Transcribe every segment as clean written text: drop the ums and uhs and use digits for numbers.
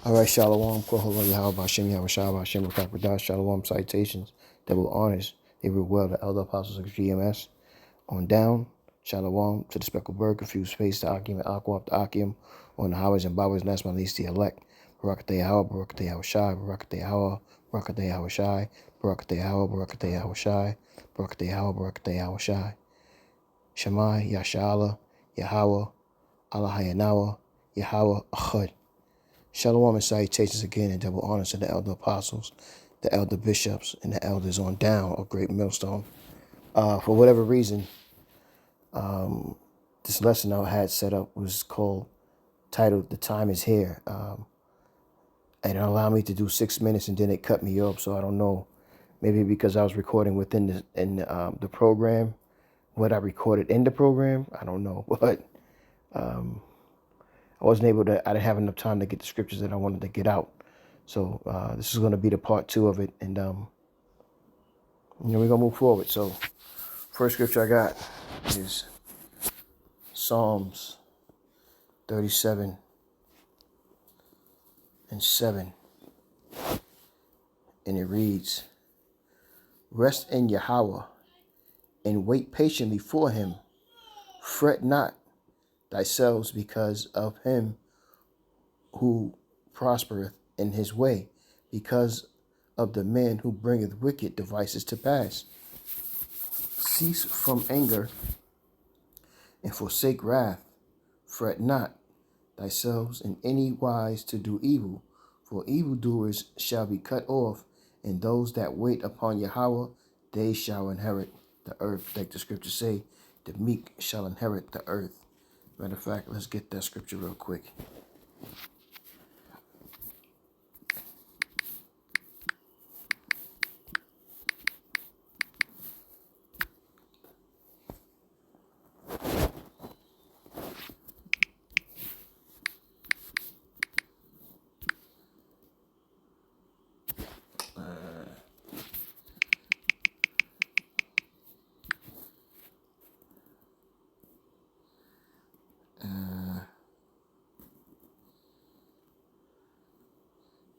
All right, Shalom, Kohola, Yahweh, Hashem, Yahweh, Shabbat, Hashem, Rakakwadash, Shalom, salutations, double honors. They rule well the elder apostles of GMS. On down, Shalom, to the speckled bird, confused face, the Akim, and Aqua, the Akim, on the highways and byways, and that's my least the elect. Barakateh Yahweh, Barakateh Yahweh Shai, Barakateh Yahweh, Barakateh Yahweh Shai, Barakateh Yahweh, Barakateh Yahweh Shai, Barakateh Yahweh, Barakateh Yahweh Shai. Shemai, Yashala, Yahweh, Allah Hayanawa, Yahweh, Achad. Shalom and salutations again, and double honors to the elder apostles, the elder bishops, and the elders on down of Great Millstone. For whatever reason, this lesson I had set up was titled "The Time Is Here," and it allowed me to do 6 minutes, and then it cut me off. So I don't know, maybe because I was recording within the program, what I recorded in the program, I don't know, but I wasn't able to. I didn't have enough time to get the scriptures that I wanted to get out. So this is going to be the part 2 of it, and we're gonna move forward. So first scripture I got is Psalms 37 and 7, and it reads, "Rest in Yahweh and wait patiently for him. Fret not thyself because of him who prospereth in his way, because of the man who bringeth wicked devices to pass. Cease from anger and forsake wrath. Fret not thyself in any wise to do evil, for evildoers shall be cut off, and those that wait upon Yahweh, they shall inherit the earth." Like the scriptures say, the meek shall inherit the earth. Matter of fact, let's get that scripture real quick.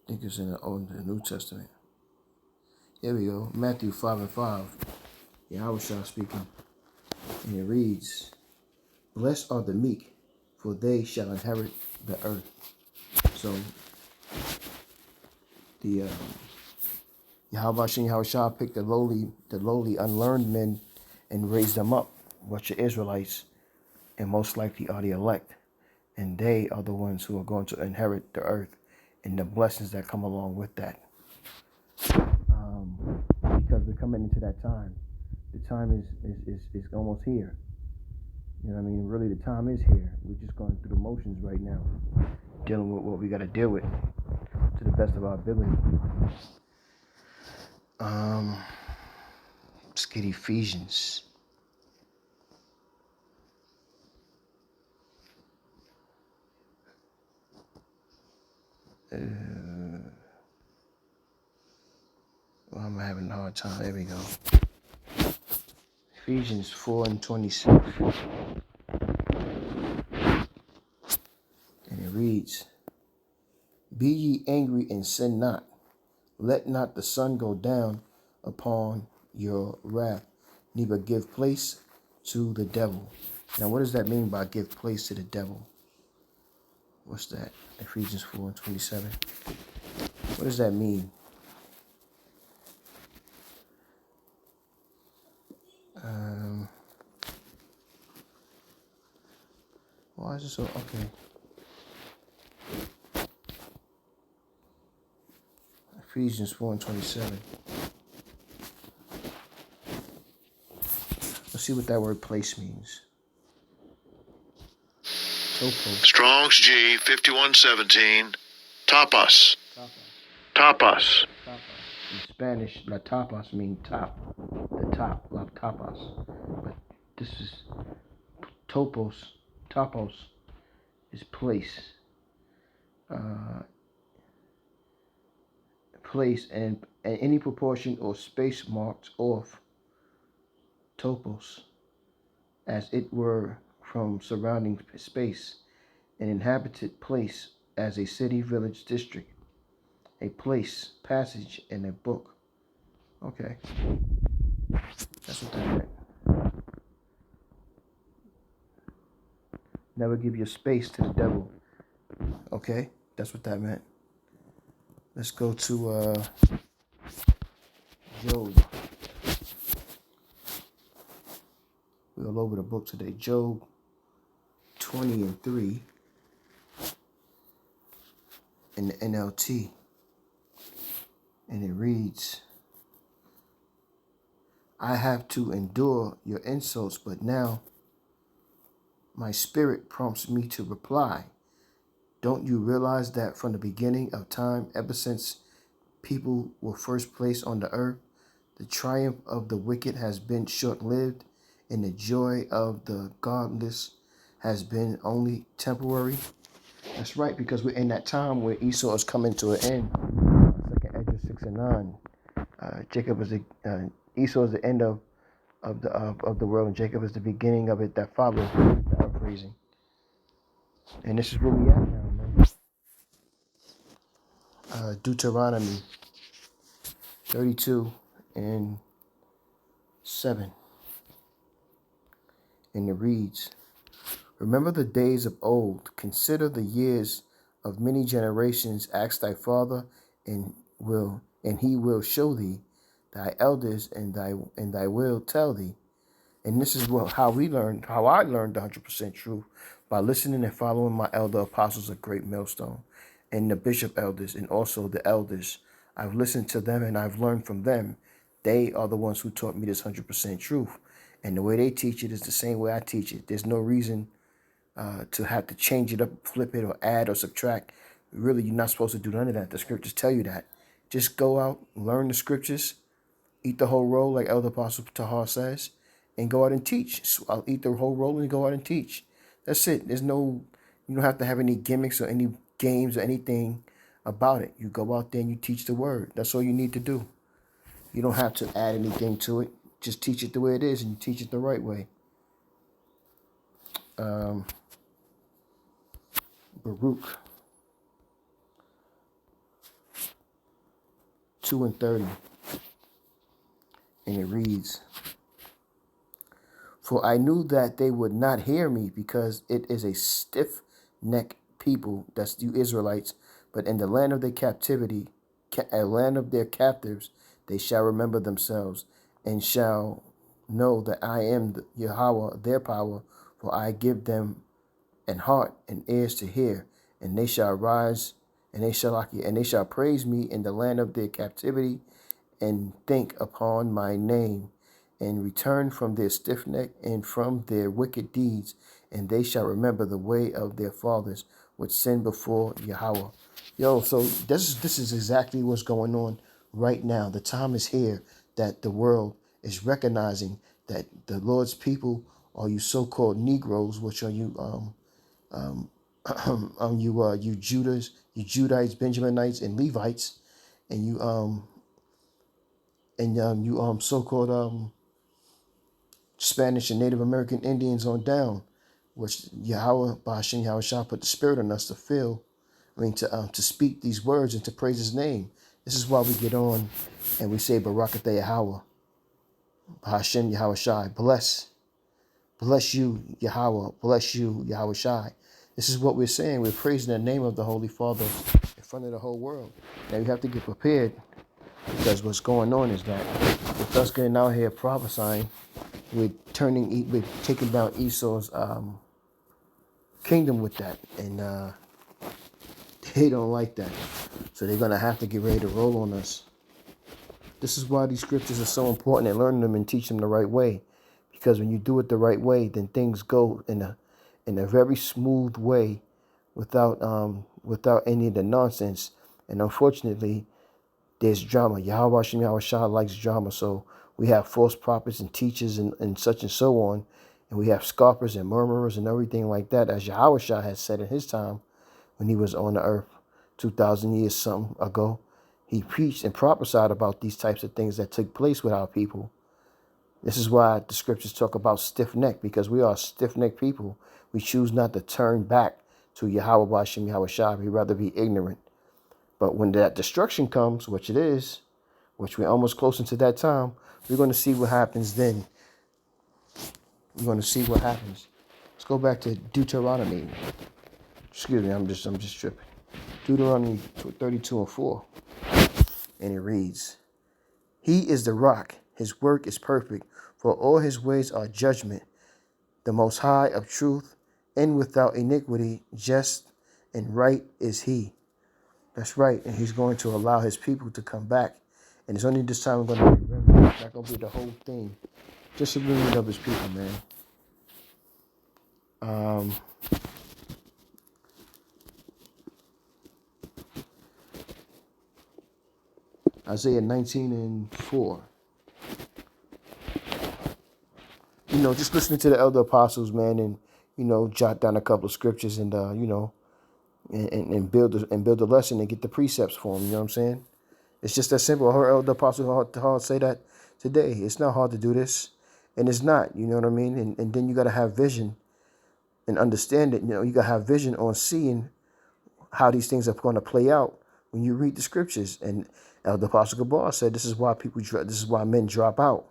I think it's in the New Testament. Here we go. Matthew 5 and 5. Yahweh shall speaking. And it reads, "Blessed are the meek, for they shall inherit the earth." So the Yahweh Shah picked the lowly, unlearned men and raised them up, which are Israelites, and most likely are the elect. And they are the ones who are going to inherit the earth and the blessings that come along with that. Because we're coming into that time. The time is almost here. You know what I mean? Really, the time is here. We're just going through the motions right now, dealing with what we got to deal with to the best of our ability. Let's get Ephesians. Well, I'm having a hard time. There we go. Ephesians 4 and 26. And it reads, "Be ye angry and sin not. Let not the sun go down upon your wrath, neither give place to the devil." Now, what does that mean by give place to the devil? What's that? Ephesians 4 and 27. What does that mean? Why is it so? Okay. Ephesians 4 and 27. Let's see what that word place means. Topos. Strong's G 5117. Tapas. Tapas. In Spanish, la tapas means top. The top, la tapas. But this is topos. Topos is place. Place and any proportion or space marked off. Topos, as it were from surrounding space, an inhabited place as a city, village, district, a place, passage, and a book. Okay, that's what that meant. Never give your space to the devil. Okay, that's what that meant. Let's go to Job. We're all over the book today. Job 20:3 in the NLT. And it reads, I have to endure your insults, but now my spirit prompts me to reply. Don't you realize that from the beginning of time, ever since people were first placed on the earth, the triumph of the wicked has been short-lived, and the joy of the godless has been only temporary? That's right, because we're in that time where Esau is coming to an end. Second Ezra 6:9. Esau is the end of the world, and Jacob is the beginning of it that follows. Paraphrasing. And this is where we at now, man. Deuteronomy 32:7. And it reads, Remember the days of old, consider the years of many generations. Ask thy father, and he will show thee, thy elders, and thy will tell thee. And this is how I learned the 100% truth, by listening and following my elder apostles of Great Millstone, and the bishop elders, and also the elders. I've listened to them and I've learned from them. They are the ones who taught me this 100% truth. And the way they teach it is the same way I teach it. There's no reason to have to change it up, flip it, or add or subtract. Really, you're not supposed to do none of that. The scriptures tell you that. Just go out, learn the scriptures, eat the whole roll, like Elder Apostle Tahar says, and go out and teach. So I'll eat the whole roll and go out and teach. That's it. You don't have to have any gimmicks or any games or anything about it. You go out there and you teach the word. That's all you need to do. You don't have to add anything to it. Just teach it the way it is, and you teach it the right way. Baruch 2:30. And it reads, For I knew that they would not hear me, because it is a stiff-necked people, that's you Israelites, but in the land of their captivity, a land of their captives, they shall remember themselves, and shall know that I am the Yahweh, their power, for I give them an heart and ears to hear, and they shall rise, and they shall praise me in the land of their captivity, and think upon my name, and return from their stiff neck and from their wicked deeds, and they shall remember the way of their fathers, which sinned before Yahweh. So this is exactly what's going on right now. The time is here that the world is recognizing that the Lord's people are you so-called Negroes, which are you you Judas, you Judites, Benjaminites, and Levites, and you so-called Spanish and Native American Indians on down, which Yahweh, Bahashem Yahweh Shah, put the spirit on us to speak these words and to praise his name. This is why we get on and we say Barakatah Yahweh, Bahashem Yahweh Shai, bless you, Yahweh, bless you, Yahweh Shai. This is what we're saying. We're praising the name of the Holy Father in front of the whole world. Now you have to get prepared, because what's going on is that with us getting out here prophesying, we're taking down Esau's kingdom with that, and they don't like that. So they're gonna have to get ready to roll on us. This is why these scriptures are so important, and learn them and teach them the right way. Because when you do it the right way, then things go in a very smooth way, without any of the nonsense. And unfortunately, there's drama. Yahweh Hashem Yahweh Shah likes drama, so we have false prophets and teachers and such and so on, and we have scoffers and murmurers and everything like that, as Yahweh Shah has said in his time when he was on the earth 2,000 years something ago. He preached and prophesied about these types of things that took place with our people. This is why the scriptures talk about stiff-necked, because we are stiff-necked people. We choose not to turn back to Yahweh Bashim Yahweh Shah. He'd rather be ignorant. But when that destruction comes, which it is, which we're almost close into that time, we're going to see what happens then. We're going to see what happens. Let's go back to Deuteronomy. Excuse me, I'm just tripping. Deuteronomy 32:4. And it reads, He is the rock, his work is perfect, for all his ways are judgment. The most high of truth, and without iniquity, just and right is he. That's right, and he's going to allow his people to come back. And it's only this time we're going to remember. It's not going to be the whole thing. Just a remnant of his people, man. Isaiah 19:4. Just listening to the elder apostles, man, and jot down a couple of scriptures and and build a lesson and get the precepts for them. You know what I'm saying? It's just that simple. I heard elder apostles hard say that today. It's not hard to do this, and it's not. You know what I mean? And then you got to have vision and understand it. You got to have vision on seeing how these things are going to play out when you read the scriptures. And Elder Apostle Gabar said this is why men drop out,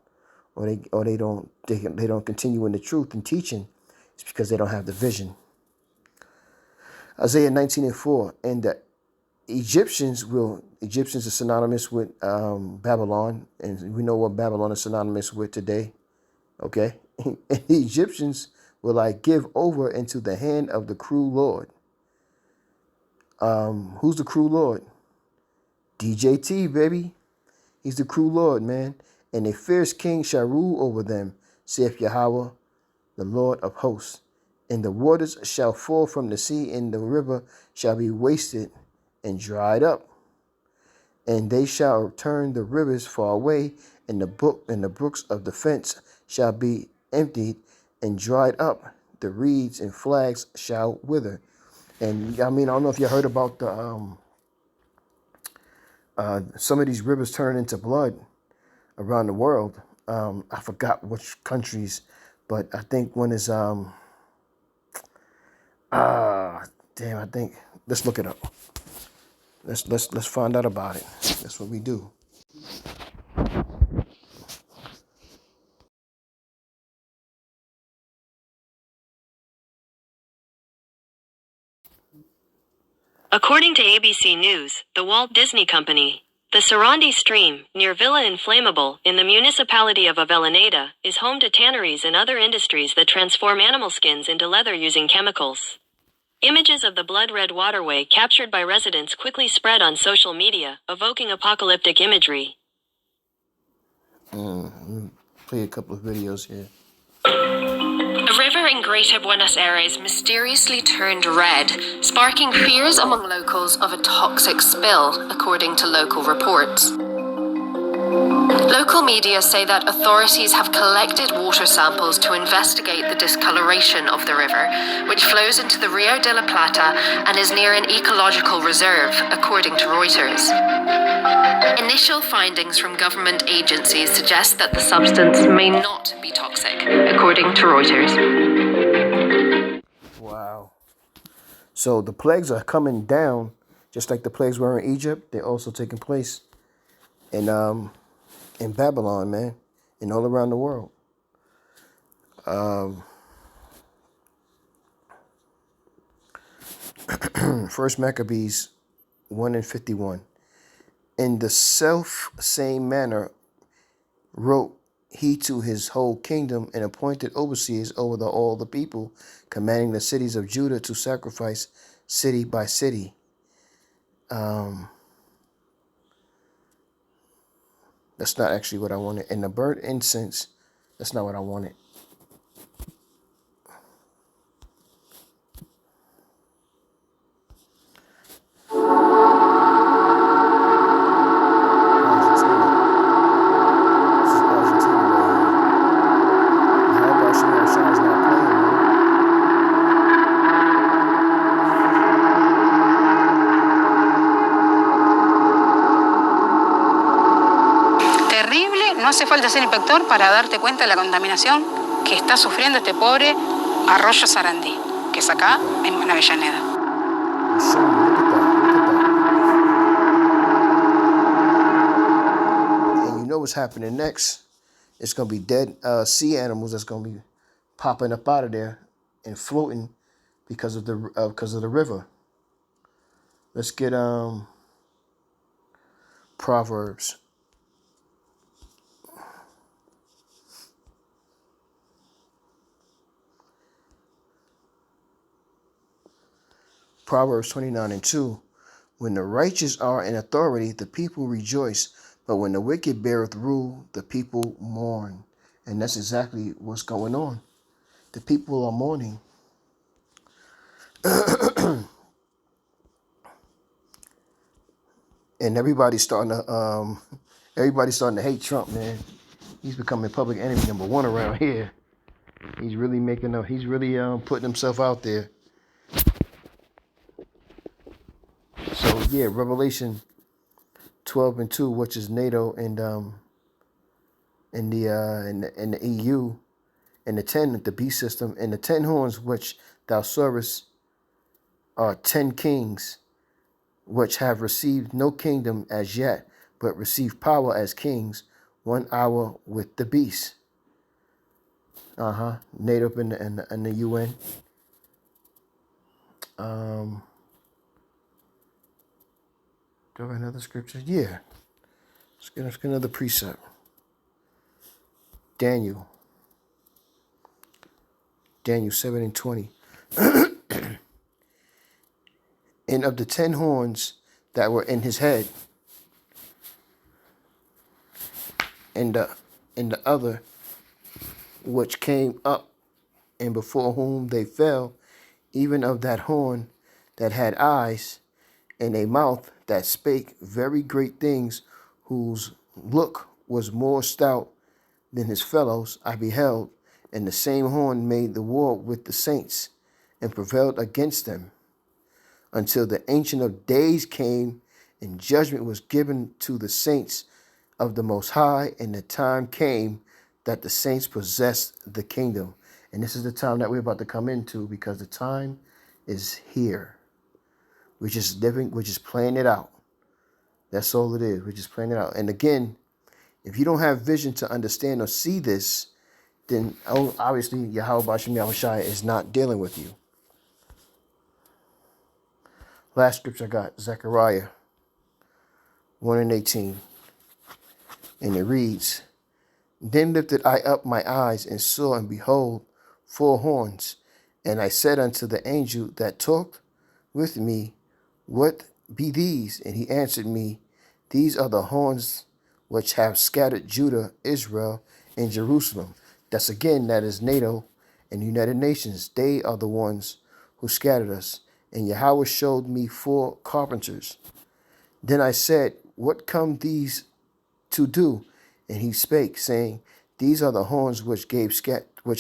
or they don't continue in the truth and teaching. It's because they don't have the vision. Isaiah 19:4, and the Egyptians are synonymous with Babylon, and we know what Babylon is synonymous with today. Okay, and the Egyptians will give over into the hand of the cruel Lord. Who's the cruel Lord? DJT, baby. He's the cruel Lord, man. And a fierce king shall rule over them, saith Yahweh, the Lord of hosts. And the waters shall fall from the sea, and the river shall be wasted and dried up. And they shall turn the rivers far away, and the brooks of the fence shall be emptied and dried up. The reeds and flags shall wither. And I don't know if you heard about the some of these rivers turn into blood around the world. I forgot which countries, but I think one is I think let's look it up. Let's find out about it. That's what we do. According to ABC News, the Walt Disney Company, the Sarandi Stream, near Villa Inflamable, in the municipality of Avellaneda, is home to tanneries and other industries that transform animal skins into leather using chemicals. Images of the blood-red waterway captured by residents quickly spread on social media, evoking apocalyptic imagery. Play a couple of videos here. A river in Greater Buenos Aires mysteriously turned red, sparking fears among locals of a toxic spill, according to local reports. Local media say that authorities have collected water samples to investigate the discoloration of the river, which flows into the Rio de la Plata and is near an ecological reserve, according to Reuters. Initial findings from government agencies suggest that the substance may not be toxic, according to Reuters. Wow. So the plagues are coming down, just like the plagues were in Egypt. They're also taking place in Babylon, man, and all around the world. First Maccabees 1:51. In the self same manner wrote he to his whole kingdom and appointed overseers over all the people, commanding the cities of Judah to sacrifice city by city. That's not actually what I wanted. And the burnt incense, that's not what I wanted. No hace falta ser inspector para darte cuenta de la contaminación que está sufriendo este pobre arroyo Sarandí, que es acá en Avellaneda. what's happening next. It's gonna be dead sea animals that's gonna be popping up out of there and floating because of the river. Let's get Proverbs. Proverbs 29:2. When the righteous are in authority, the people rejoice, but when the wicked beareth rule, the people mourn. And that's exactly what's going on. The people are mourning. And everybody's starting to hate Trump, man. He's becoming public enemy number one around here. He's really putting himself out there. So yeah, Revelation 12:2, which is NATO and the EU, and the 10, the beast system, and the 10 horns which thou servest are 10 kings, which have received no kingdom as yet, but receive power as kings 1 hour with the beast. NATO and the UN. Do I have another scripture? Yeah. Let's get another precept. Daniel 7:20. And of the 10 horns that were in his head, and the other which came up, and before whom they fell, even of that horn that had eyes, and a mouth that spake very great things, whose look was more stout than his fellows, I beheld, and the same horn made the war with the saints, and prevailed against them, until the Ancient of Days came, and judgment was given to the saints of the Most High, and the time came that the saints possessed the kingdom. And this is the time that we're about to come into, because the time is here. We're just playing it out. That's all it is. We're just playing it out. And again, if you don't have vision to understand or see this, then obviously Yahweh Bashim Yahushai is not dealing with you. Last scripture I got, Zechariah 1:18. And it reads, Then lifted I up my eyes and saw, and behold, 4 horns. And I said unto the angel that talked with me, What be these? And he answered me, These are the horns which have scattered Judah, Israel, and Jerusalem. That is NATO and the United Nations. They are the ones who scattered us. And Yahweh showed me 4 carpenters. Then I said, What come these to do? And he spake, saying, These are the horns which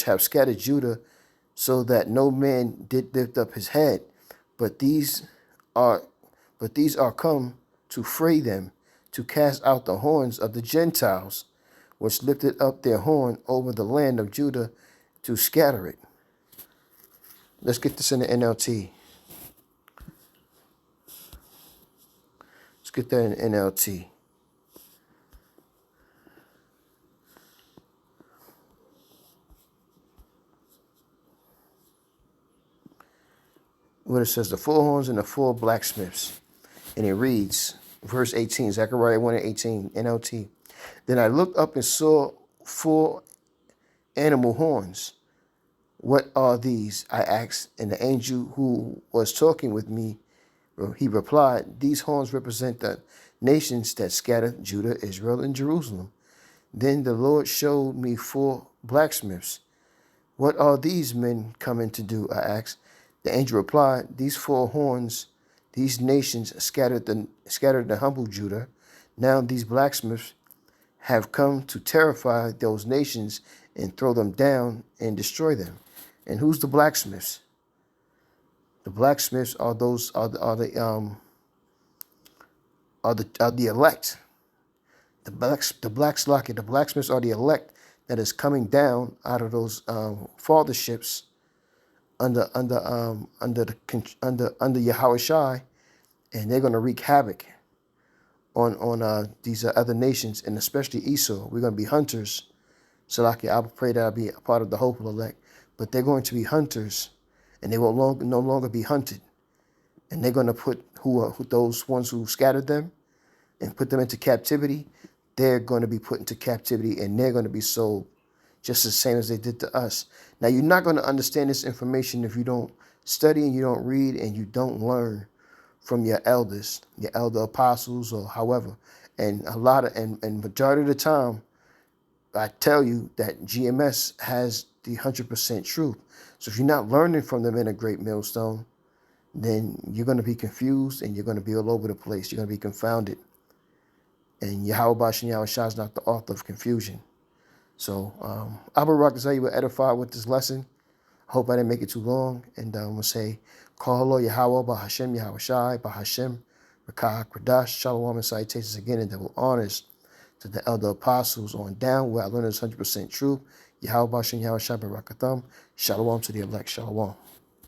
have scattered Judah, so that no man did lift up his head. But these are come to fray them, to cast out the horns of the Gentiles, which lifted up their horn over the land of Judah, to scatter it. Let's get this in the NLT. Let's get that in NLT. Where it says the 4 horns and the 4 blacksmiths. And it reads, verse 18, Zechariah 1:18, NLT. Then I looked up and saw 4 animal horns. What are these? I asked, and the angel who was talking with me, he replied, These horns represent the nations that scattered Judah, Israel, and Jerusalem. Then the Lord showed me 4 blacksmiths. What are these men coming to do? I asked. The angel replied, These 4 horns, these nations scattered the humble Judah. Now these blacksmiths have come to terrify those nations and throw them down and destroy them. And who's the blacksmiths? The blacksmiths are the elect. The blacksmiths are the elect that is coming down out of those fatherships under Yahweh Shai, and they're going to wreak havoc on these other nations, and especially Esau. We're going to be hunters. Salaki, I pray that I'll be a part of the hopeful elect. But they're going to be hunters, and they will no longer be hunted. And they're going to put who those ones who scattered them and put them into captivity. They're going to be put into captivity, and they're going to be sold just the same as they did to us. Now, you're not going to understand this information if you don't study and you don't read and you don't learn from your elders, your elder apostles, or however. And and majority of the time, I tell you that GMS has the 100% truth. So if you're not learning from them in a great millstone, then you're going to be confused and you're going to be all over the place. You're going to be confounded. And Yahweh Bashem Yahweh Shah is not the author of confusion. So Abba Rakazah, you were edified with this lesson. I hope I didn't make it too long. And I'm going to say, Kahalo Yahweh Bahashem Yahweh Shai Bahashem Rakah Kradash Shalom and salutations again and double honors to the elder apostles on down where I learned is 100% true. Yahweh Bashem Yahweh Shai Barakatham. Shalom to the elect. Shalom.